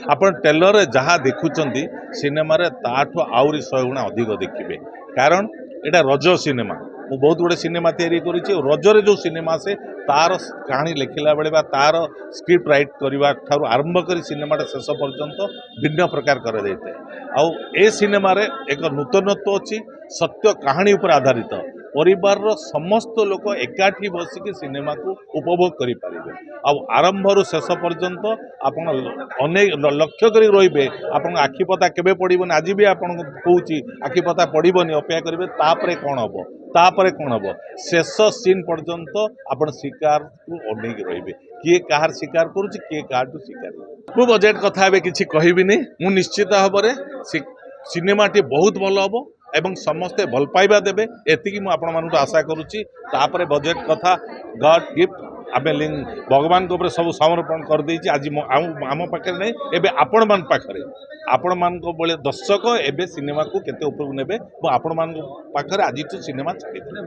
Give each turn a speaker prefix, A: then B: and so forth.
A: आपण ट्रेलर जहाँ देखुंट सिनेमा ताठू आहरी 100 गुणा अधिक देखिए कारण एटा रज सिनेमा मु बहुत गुड़े सिनेमा तैयारी करी रजरे जो सिनेमा से तार कहानी लिखला बेले तार स्क्रिप्ट राइट करने ठार आरंभ कर सिनेमा शेष पर्यंत भिन्न प्रकार कर सिनेमा एक नूतनत्व अच्छी सत्य कहानी उपर आधारित परिवार समस्त लोक एकाठी बसिक सिनेमा को उपभोग करें आरंभ रु शेष पर्यंत आपण अनेक लक्ष्य कर रे आप आखिपता केवे पड़न आज भी आपन कहूँ आखिपता पड़न अपेक्षा करेंगे तापर कौन हम तापर कौन हम शेष सीन पर्यंत आपण शिकार को अनेक रे किए कहार शिकार करुच्ची किए कहार शिकार मु बजेट कथा किसी कहबी मु निश्चित भाव में सिनेमा टी बहुत भल हम एवं समस्ते भल पाइबा देबे एतिकी मु आपण मानू आशा करुच्ची तापर बजेट कथा गॉड गिफ्ट आम भगवान को सब समर्पण कर देछि आज आम पाखे नहीं एबे आपण मान पाखरे आपण मान बड़े दर्शक एबे सिनेमा को केते ऊपर नेबे आपण मान पाखरे आज सिनेमा छाड़ी